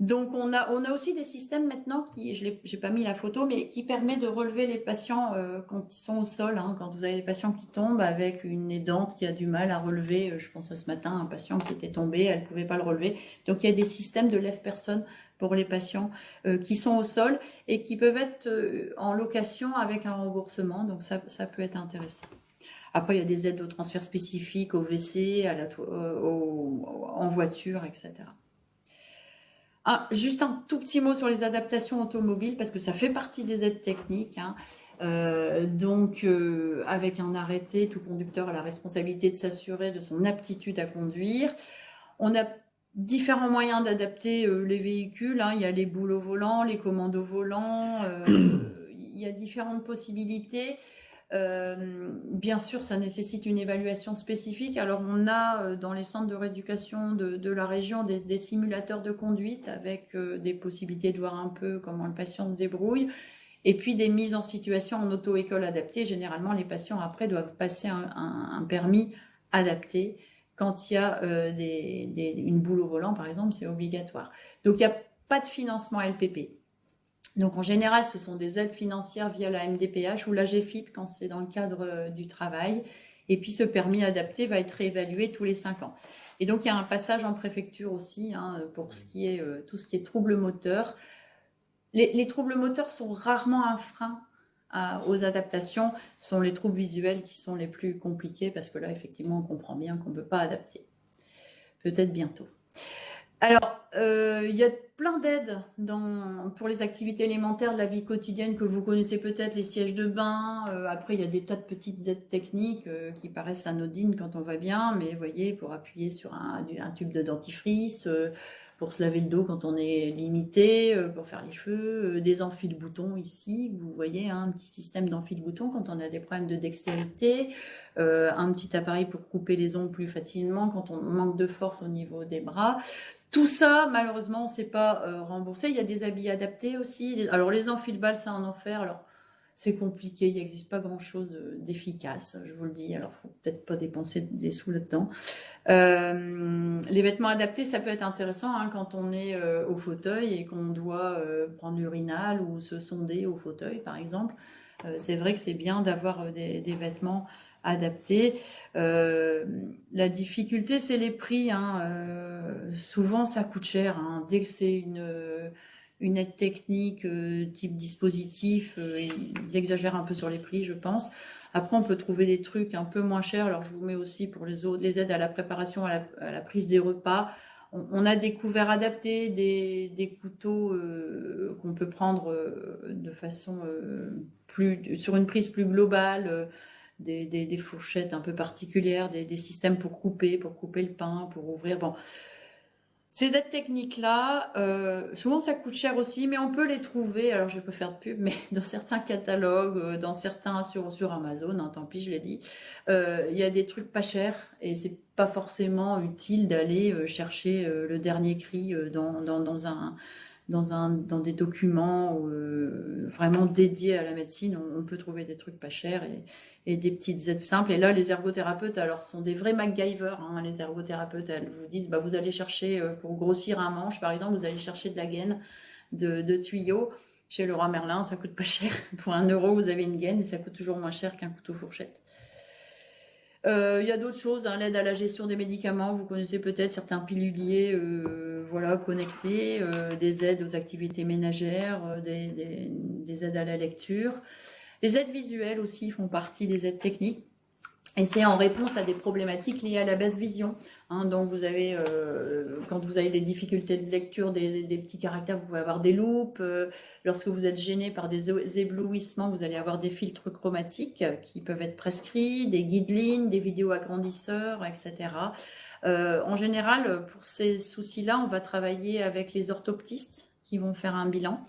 Donc on a aussi des systèmes maintenant j'ai pas mis la photo, mais qui permet de relever les patients quand ils sont au sol. Hein, quand vous avez des patients qui tombent avec une aidante qui a du mal à relever, je pense à ce matin, un patient qui était tombé, elle pouvait pas le relever. Donc il y a des systèmes de lève-personne pour les patients qui sont au sol et qui peuvent être en location avec un remboursement. Donc ça peut être intéressant. Après il y a des aides au transfert spécifiques, au WC, en voiture, etc. Juste un tout petit mot sur les adaptations automobiles, parce que ça fait partie des aides techniques. Hein. Avec un arrêté, tout conducteur a la responsabilité de s'assurer de son aptitude à conduire. On a différents moyens d'adapter les véhicules. Hein. Il y a les boules au volant, les commandes au volant. Il y a différentes possibilités. Bien sûr, ça nécessite une évaluation spécifique. Alors, on a dans les centres de rééducation de la région des simulateurs de conduite avec des possibilités de voir un peu comment le patient se débrouille. Et puis, des mises en situation en auto-école adaptée. Généralement, les patients, après, doivent passer un permis adapté. Quand il y a une boule au volant, par exemple, c'est obligatoire. Donc, il n'y a pas de financement LPP. Donc, en général, ce sont des aides financières via la MDPH ou la GFIP quand c'est dans le cadre du travail. Et puis, ce permis adapté va être réévalué tous les 5 ans. Et donc, il y a un passage en préfecture aussi pour tout ce qui est troubles moteurs. Les troubles moteurs sont rarement un frein aux adaptations. Ce sont les troubles visuels qui sont les plus compliqués parce que là, effectivement, on comprend bien qu'on ne peut pas adapter. Peut-être bientôt. Alors, il y a plein d'aides pour les activités élémentaires de la vie quotidienne que vous connaissez peut-être, les sièges de bain. Après, il y a des tas de petites aides techniques qui paraissent anodines quand on va bien, mais vous voyez, pour appuyer sur un tube de dentifrice, pour se laver le dos quand on est limité, pour faire les cheveux, des enfile-boutons ici, vous voyez, un petit système d'enfile-boutons quand on a des problèmes de dextérité, un petit appareil pour couper les ongles plus facilement quand on manque de force au niveau des bras. Tout ça, malheureusement, on ne sait pas remboursé. Il y a des habits adaptés aussi. Alors, les enfile-balles, c'est un enfer. Alors, c'est compliqué. Il n'existe pas grand-chose d'efficace, je vous le dis. Alors, il ne faut peut-être pas dépenser des sous là-dedans. Les vêtements adaptés, ça peut être intéressant quand on est au fauteuil et qu'on doit prendre l'urinal ou se sonder au fauteuil, par exemple. C'est vrai que c'est bien d'avoir des vêtements adaptés. La difficulté, c'est les prix. Souvent, ça coûte cher. Dès que c'est une aide technique type dispositif, ils exagèrent un peu sur les prix, je pense. Après, on peut trouver des trucs un peu moins chers. Alors, je vous mets aussi pour les aides à la préparation, à la prise des repas. On a des couverts adaptés, des couteaux qu'on peut prendre de façon sur une prise plus globale, des fourchettes un peu particulières, des systèmes pour couper le pain, pour ouvrir. Bon, Ces aides techniques-là, souvent ça coûte cher aussi, mais on peut les trouver. Alors je vais pas faire de pub, mais dans certains catalogues, dans certains sur Amazon, hein, tant pis, je l'ai dit, il y a des trucs pas chers et c'est pas forcément utile d'aller chercher le dernier cri dans des documents vraiment dédiés à la médecine. On peut trouver des trucs pas chers et des petites aides simples. Et là, les ergothérapeutes, alors, sont des vrais MacGyver. Hein, les ergothérapeutes, elles vous disent, bah, vous allez chercher, pour grossir un manche, par exemple, vous allez chercher de la gaine de tuyaux. Chez Leroy Merlin, ça coûte pas cher. Pour 1 euro, vous avez une gaine et ça coûte toujours moins cher qu'un couteau fourchette. Il y a d'autres choses, hein, l'aide à la gestion des médicaments, vous connaissez peut-être certains piluliers voilà, connectés, des aides aux activités ménagères, des aides à la lecture. Les aides visuelles aussi font partie des aides techniques. Et c'est en réponse à des problématiques liées à la basse vision. Hein, donc vous avez, quand vous avez des difficultés de lecture, des petits caractères, vous pouvez avoir des loupes. Lorsque vous êtes gêné par des éblouissements, vous allez avoir des filtres chromatiques qui peuvent être prescrits, des guidelines, des vidéos agrandisseurs, etc. En général, pour ces soucis-là, on va travailler avec les orthoptistes qui vont faire un bilan.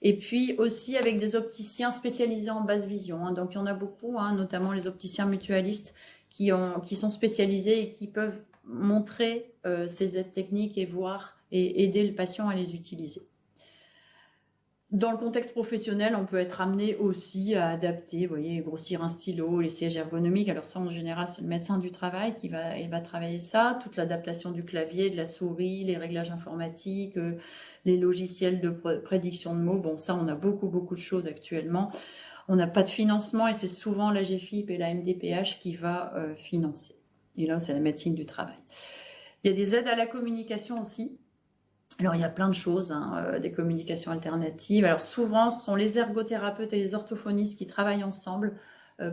Et puis aussi avec des opticiens spécialisés en basse vision. Hein. Donc il y en a beaucoup, hein, notamment les opticiens mutualistes qui sont spécialisés et qui peuvent montrer ces aides techniques et voir et aider le patient à les utiliser. Dans le contexte professionnel, on peut être amené aussi à adapter, vous voyez, grossir un stylo, les sièges ergonomiques. Alors ça, en général, c'est le médecin du travail qui va travailler ça. Toute l'adaptation du clavier, de la souris, les réglages informatiques, les logiciels de prédiction de mots. Bon, ça, on a beaucoup de choses actuellement. On n'a pas de financement et c'est souvent la GFIP et la MDPH qui va financer. Et là, c'est la médecine du travail. Il y a des aides à la communication aussi. Alors, il y a plein de choses, hein, des communications alternatives. Alors, souvent, ce sont les ergothérapeutes et les orthophonistes qui travaillent ensemble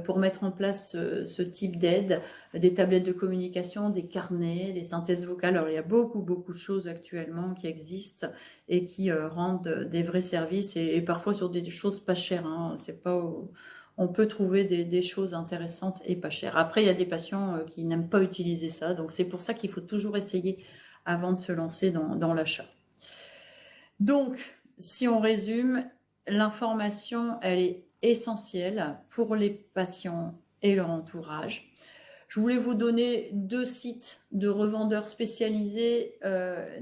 pour mettre en place ce type d'aide, des tablettes de communication, des carnets, des synthèses vocales. Alors, il y a beaucoup de choses actuellement qui existent et qui rendent des vrais services et parfois sur des choses pas chères. Hein. C'est pas... On peut trouver des choses intéressantes et pas chères. Après, il y a des patients qui n'aiment pas utiliser ça. Donc, c'est pour ça qu'il faut toujours essayer avant de se lancer dans l'achat. Donc, si on résume, l'information, elle est essentielle pour les patients et leur entourage. Je voulais vous donner 2 sites de revendeurs spécialisés,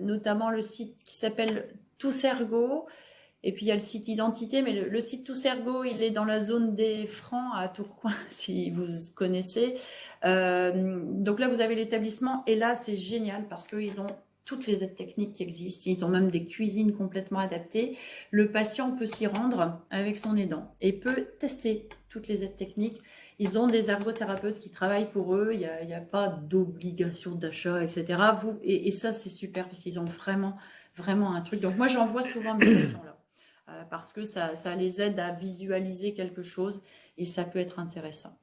notamment le site qui s'appelle Toussergo, et puis il y a le site Identité, mais le site Toussergo, il est dans la zone des Francs à Tourcoing, si vous connaissez. Donc là, vous avez l'établissement, et là, c'est génial parce qu'ils ont toutes les aides techniques qui existent. Ils ont même des cuisines complètement adaptées. Le patient peut s'y rendre avec son aidant et peut tester toutes les aides techniques. Ils ont des ergothérapeutes qui travaillent pour eux. Il n'y a pas d'obligation d'achat, etc. Et ça, c'est super parce qu'ils ont vraiment un truc. Donc moi, j'envoie souvent mes patients là parce que ça les aide à visualiser quelque chose et ça peut être intéressant.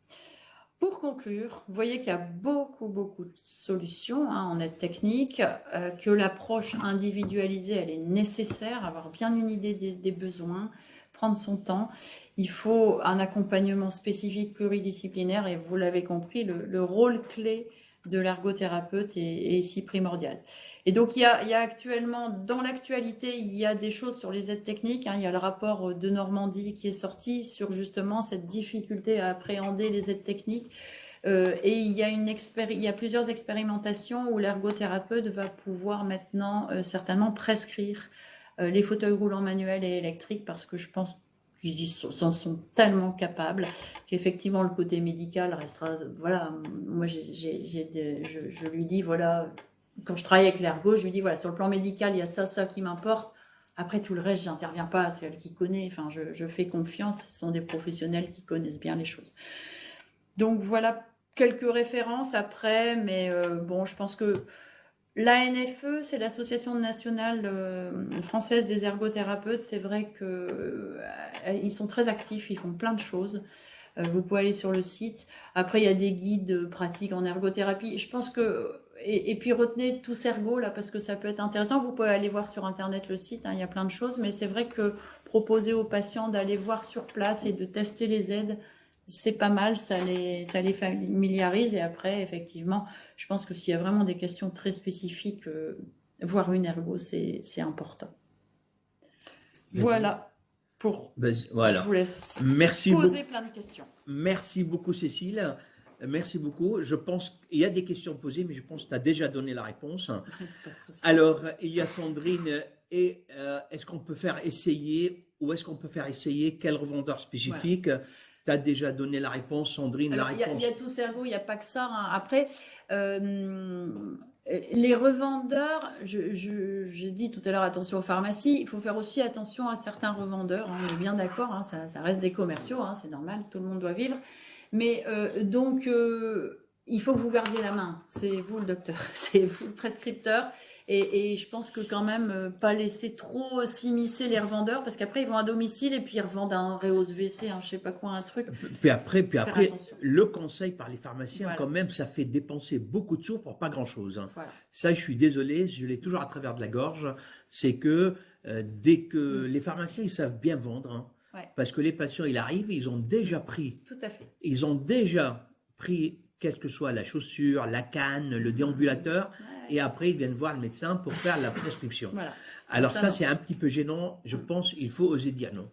Pour conclure, vous voyez qu'il y a beaucoup de solutions en aide technique, que l'approche individualisée, elle est nécessaire, avoir bien une idée des besoins, prendre son temps. Il faut un accompagnement spécifique pluridisciplinaire et vous l'avez compris, le rôle clé de l'ergothérapeute est ici primordial. Et donc, il y a actuellement, dans l'actualité, il y a des choses sur les aides techniques. Il y a le rapport de Normandie qui est sorti sur justement cette difficulté à appréhender les aides techniques. Et il y a plusieurs expérimentations où l'ergothérapeute va pouvoir maintenant certainement prescrire les fauteuils roulants manuels et électriques parce que je pense qu'ils s'en sont tellement capables qu'effectivement le côté médical restera. Voilà, moi je lui dis voilà. Quand je travaille avec l'ergo, je lui dis voilà, sur le plan médical, il y a ça qui m'importe. Après tout le reste, j'interviens pas, c'est elle qui connaît. Enfin, je fais confiance. Ce sont des professionnels qui connaissent bien les choses. Donc voilà quelques références après, mais bon, je pense que l'ANFE, c'est l'Association nationale française des ergothérapeutes. C'est vrai que ils sont très actifs, ils font plein de choses. Vous pouvez aller sur le site. Après, il y a des guides pratiques en ergothérapie. Je pense que et puis retenez Toussergo là parce que ça peut être intéressant. Vous pouvez aller voir sur internet le site, il y a plein de choses, mais c'est vrai que proposer aux patients d'aller voir sur place et de tester les aides, c'est pas mal, ça les familiarise. Et après, effectivement, je pense que s'il y a vraiment des questions très spécifiques, voir une ergo, c'est important. Voilà. Voilà. Je vous laisse Merci poser plein de questions. Merci beaucoup, Cécile. Merci beaucoup. Je pense qu'il y a des questions posées, mais je pense que tu as déjà donné la réponse. Pas de souci. Alors, il y a Sandrine. Et est-ce qu'on peut faire essayer, ou est-ce qu'on peut faire essayer quel revendeur spécifique? Tu as déjà donné la réponse, Sandrine. Alors, la il réponse. y a tous ergo, il n'y a pas que ça, hein. Après, les revendeurs, j'ai dit tout à l'heure, attention aux pharmacies, il faut faire aussi attention à certains revendeurs, hein, on est bien d'accord, hein, ça reste des commerciaux, hein, c'est normal, tout le monde doit vivre. Mais donc, il faut que vous gardiez la main, c'est vous le docteur, c'est vous le prescripteur. Et je pense que quand même, pas laisser trop s'immiscer les revendeurs, parce qu'après, ils vont à domicile et puis ils revendent un Réos WC, je sais pas quoi, un truc. Puis après attention. le conseil par les pharmaciens, Voilà. quand même, ça fait dépenser beaucoup de sous pour pas grand-chose. Hein. Voilà. Ça, je suis désolé, je l'ai toujours à travers de la gorge. C'est que dès que les pharmaciens, ils savent bien vendre, hein, Ouais. parce que les patients, ils arrivent, ils ont déjà pris, Tout à fait. quelle que soit la chaussure, la canne, le déambulateur, et après, ils viennent voir le médecin pour faire la prescription. Voilà. Alors ça, non. c'est un petit peu gênant. Je pense il faut oser dire non.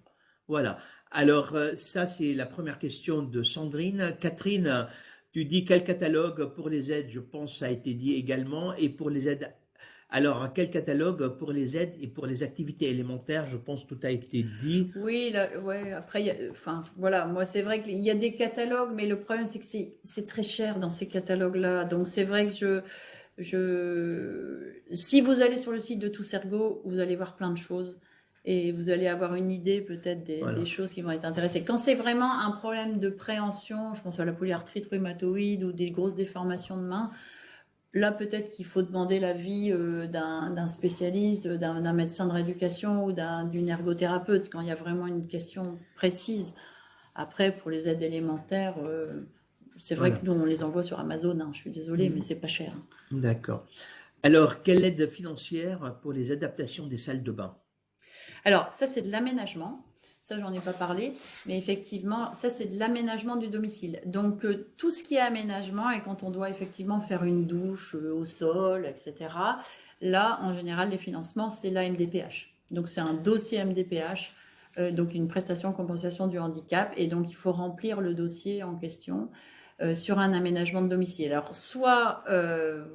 Voilà. Alors ça, c'est la première question de Sandrine. Catherine, tu dis quel catalogue pour les aides? Je pense que ça a été dit également. Et pour les aides, alors quel catalogue pour les aides et pour les activités élémentaires? Je pense que tout a été dit. Oui, là, ouais, après, enfin, voilà, moi, c'est vrai qu'il y a des catalogues, mais le problème, c'est que c'est très cher dans ces catalogues-là. Donc, c'est vrai que si vous allez sur le site de Tous Ergo, vous allez voir plein de choses et vous allez avoir une idée peut-être des choses qui vont être intéressantes. Quand c'est vraiment un problème de préhension, je pense à la polyarthrite rhumatoïde ou des grosses déformations de main, là peut-être qu'il faut demander l'avis d'un spécialiste, d'un médecin de rééducation ou d'une ergothérapeute quand il y a vraiment une question précise. Après, pour les aides élémentaires, c'est vrai que nous, on les envoie sur Amazon, hein, je suis désolée, mais c'est pas cher. D'accord. Alors, quelle aide financière pour les adaptations des salles de bain? Alors, ça, c'est de l'aménagement. Ça, j'en ai pas parlé. Mais effectivement, ça, c'est de l'aménagement du domicile. Donc, tout ce qui est aménagement et quand on doit effectivement faire une douche au sol, etc. Là, en général, les financements, c'est la MDPH. Donc, c'est un dossier MDPH, donc une prestation de compensation du handicap. Et donc, il faut remplir le dossier en question sur un aménagement de domicile. Alors, soit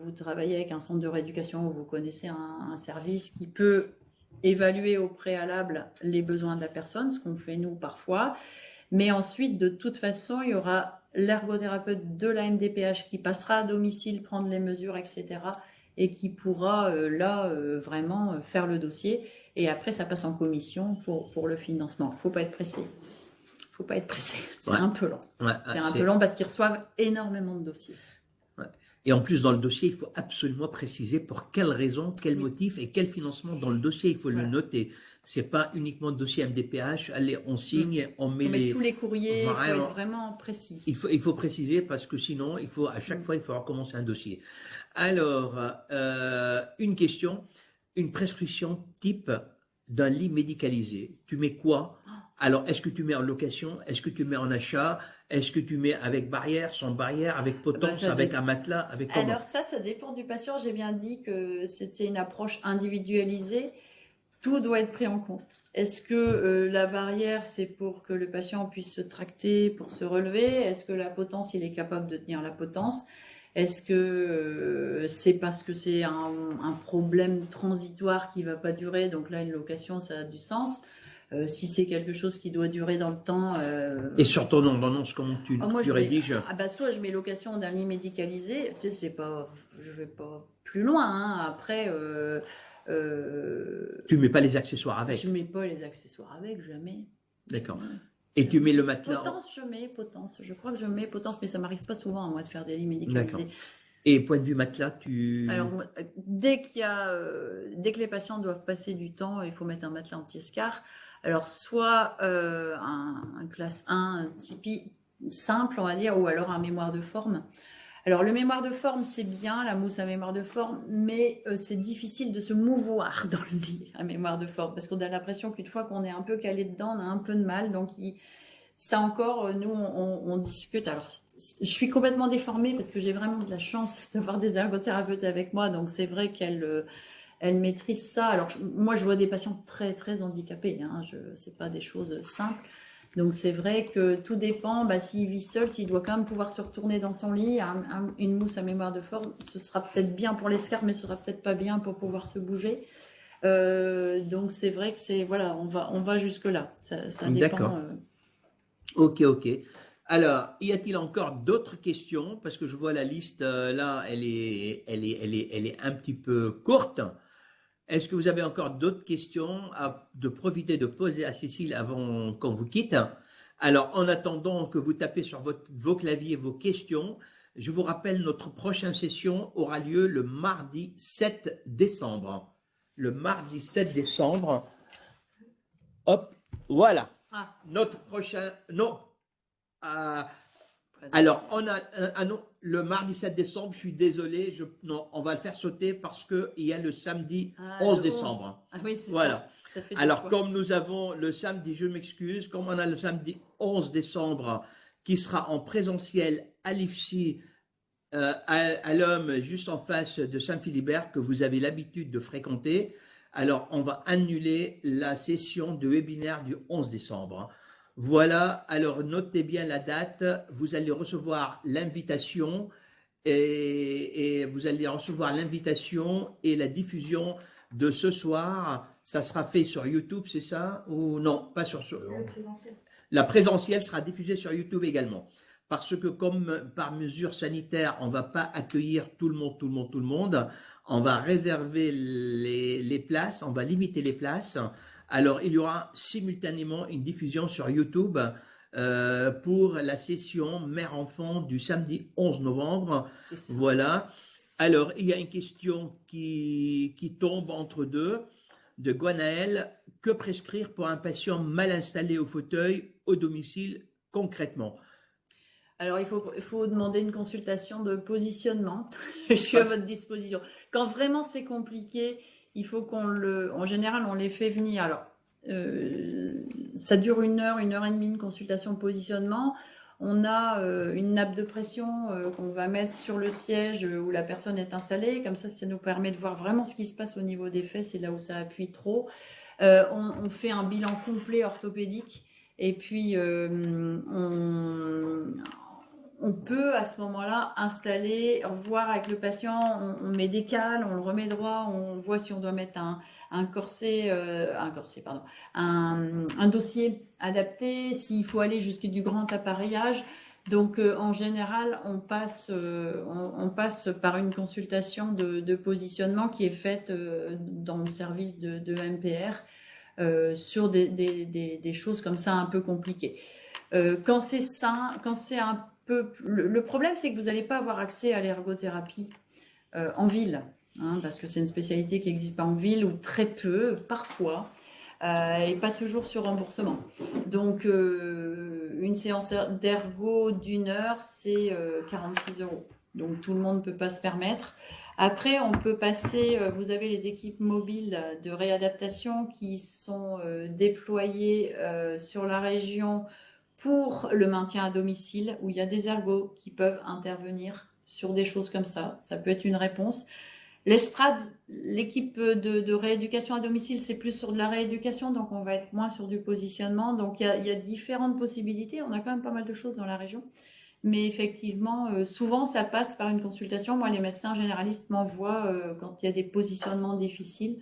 vous travaillez avec un centre de rééducation où vous connaissez un service qui peut évaluer au préalable les besoins de la personne, ce qu'on fait nous parfois. Mais ensuite, de toute façon, il y aura l'ergothérapeute de la MDPH qui passera à domicile, prendre les mesures, etc. et qui pourra vraiment faire le dossier. Et après, ça passe en commission pour le financement. Faut pas être pressé. Faut pas être pressé. C'est un peu long. C'est un peu long parce qu'ils reçoivent énormément de dossiers. Et en plus, dans le dossier, il faut absolument préciser pour quelle raison, quel motif et quel financement dans le dossier. Il faut le noter. C'est pas uniquement le dossier MDPH. Allez, on signe, on met tous les courriers. Il faut être vraiment précis. Il faut préciser parce que sinon, à chaque fois, il faut recommencer un dossier. Alors, une question, une prescription type d'un lit médicalisé. Tu mets quoi? Alors, est-ce que tu mets en location? Est-ce que tu mets en achat? Est-ce que tu mets avec barrière, sans barrière, avec potence, avec un matelas, avec comment? Alors ça dépend du patient. J'ai bien dit que c'était une approche individualisée. Tout doit être pris en compte. Est-ce que la barrière, c'est pour que le patient puisse se tracter, pour se relever? Est-ce que la potence, il est capable de tenir la potence? Est-ce que c'est parce que c'est un problème transitoire qui ne va pas durer? Donc là, une location, ça a du sens. Si c'est quelque chose qui doit durer dans le temps. Et sur ton annonce, comment tu rédiges? Soit je mets location d'un lit médicalisé. Tu sais, je vais pas plus loin. Hein. Après. Tu mets pas les accessoires avec? Je mets pas les accessoires avec, jamais. D'accord. Et tu mets le matelas? Potence, je mets potence. Je crois que je mets potence, mais ça m'arrive pas souvent à moi de faire des lits médicalisés. D'accord. Et point de vue matelas, Alors, dès que les patients doivent passer du temps, il faut mettre un matelas anti-escar. Alors, soit un classe 1 Tipeee simple, on va dire, ou alors un mémoire de forme. Alors, le mémoire de forme, c'est bien, la mousse à mémoire de forme, mais c'est difficile de se mouvoir dans le lit, à mémoire de forme, parce qu'on a l'impression qu'une fois qu'on est un peu calé dedans, on a un peu de mal. Donc, ça encore, nous, on discute. Alors, je suis complètement déformée parce que j'ai vraiment de la chance d'avoir des ergothérapeutes avec moi. Donc, c'est vrai qu'elles elle maîtrise ça. Alors moi, je vois des patients très très handicapés, hein, c'est pas des choses simples. Donc c'est vrai que tout dépend, s'il vit seul, s'il doit quand même pouvoir se retourner dans son lit, une mousse à mémoire de forme, ce sera peut-être bien pour l'escarpe, mais ce sera peut-être pas bien pour pouvoir se bouger. Donc c'est vrai que voilà, on va jusque là. Ça dépend. D'accord. Ok, ok. Alors, y a-t-il encore d'autres questions? Parce que je vois la liste là, elle est un petit peu courte. Est-ce que vous avez encore d'autres questions de profiter de poser à Cécile avant qu'on vous quitte? Alors, en attendant que vous tapez sur vos claviers vos questions, je vous rappelle, notre prochaine session aura lieu le mardi 7 décembre. Le mardi 7 décembre. Hop, voilà. Ah, Notre prochain. Non. présent. Alors, on a non, le mardi 7 décembre, je suis désolé, non, on va le faire sauter parce qu'il y a le samedi 11 le décembre. Ah oui, c'est Voilà. ça. Ça fait deux Alors, fois. comme nous avons le samedi, je m'excuse, comme on a le samedi 11 décembre qui sera en présentiel à l'IFSI, à l'homme juste en face de Saint-Philibert que vous avez l'habitude de fréquenter, alors on va annuler la session de webinaire du 11 décembre. Voilà, alors notez bien la date, vous allez recevoir l'invitation et vous allez recevoir l'invitation et la diffusion de ce soir. Ça sera fait sur YouTube, c'est ça? Ou non, pas sur Le présentiel. la présentielle sera diffusée sur YouTube également. Parce que comme par mesure sanitaire, on ne va pas accueillir tout le monde, on va réserver les places, on va limiter les places. Alors, il y aura simultanément une diffusion sur YouTube pour la session mère-enfant du samedi 11 novembre. Voilà. Alors, il y a une question qui tombe entre deux de Guanaël. Que prescrire pour un patient mal installé au fauteuil au domicile concrètement? Alors, il faut demander une consultation de positionnement. Je suis à votre disposition. Quand vraiment c'est compliqué, il faut en général, on les fait venir. Alors, ça dure 1 heure et demie, une consultation de positionnement. On a une nappe de pression qu'on va mettre sur le siège où la personne est installée. Comme ça nous permet de voir vraiment ce qui se passe au niveau des fesses et là où ça appuie trop. On fait un bilan complet orthopédique et puis on peut à ce moment-là installer, voir avec le patient, on met des cales, on le remet droit, on voit si on doit mettre un corset, un dossier adapté, s'il faut aller jusqu'à du grand appareillage. Donc en général, on passe par une consultation de positionnement qui est faite dans le service de MPR sur des choses comme ça un peu compliquées. Quand c'est un peu... Le problème, c'est que vous n'allez pas avoir accès à l'ergothérapie en ville, hein, parce que c'est une spécialité qui n'existe pas en ville, ou très peu, parfois, et pas toujours sur remboursement. Donc, une séance d'ergo d'1 heure, c'est 46 €. Donc, tout le monde ne peut pas se permettre. Après, on peut passer, vous avez les équipes mobiles de réadaptation qui sont déployées sur la région pour le maintien à domicile, où il y a des ergots qui peuvent intervenir sur des choses comme ça. Ça peut être une réponse. L'ESPRAD, l'équipe de rééducation à domicile, c'est plus sur de la rééducation, donc on va être moins sur du positionnement. Donc il y a différentes possibilités. On a quand même pas mal de choses dans la région. Mais effectivement, souvent, ça passe par une consultation. Moi, les médecins généralistes m'envoient quand il y a des positionnements difficiles.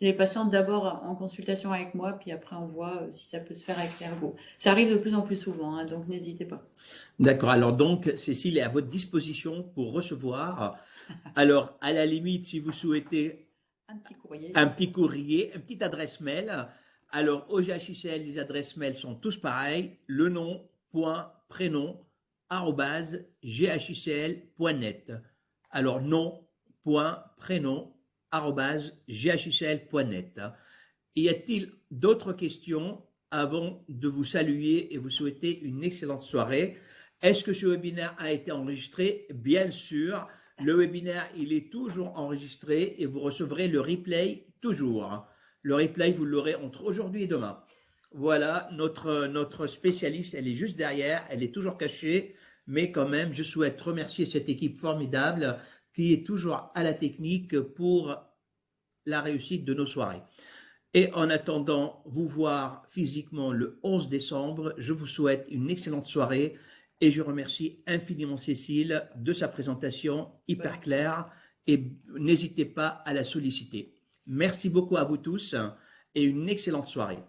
Les patients d'abord en consultation avec moi, puis après on voit si ça peut se faire avec l'ergo. Ça arrive de plus en plus souvent, hein, donc n'hésitez pas. D'accord, alors donc Cécile est à votre disposition pour recevoir. Alors, à la limite, si vous souhaitez un petit courrier, une petite adresse mail. Alors, au GHICL, les adresses mail sont tous pareilles. Le nom, point, prénom, arobase, ghicl.net. Alors, nom, point, prénom, arobase, ghicl.net. Y a-t-il d'autres questions avant de vous saluer et vous souhaiter une excellente soirée? Est-ce que ce webinaire a été enregistré? Bien sûr. Le webinaire, il est toujours enregistré et vous recevrez le replay toujours. Le replay, vous l'aurez entre aujourd'hui et demain. Voilà, notre spécialiste, elle est juste derrière, elle est toujours cachée, mais quand même, je souhaite remercier cette équipe formidable qui est toujours à la technique pour la réussite de nos soirées. Et en attendant vous voir physiquement le 11 décembre, je vous souhaite une excellente soirée et je remercie infiniment Cécile de sa présentation hyper claire et n'hésitez pas à la solliciter. Merci beaucoup à vous tous et une excellente soirée.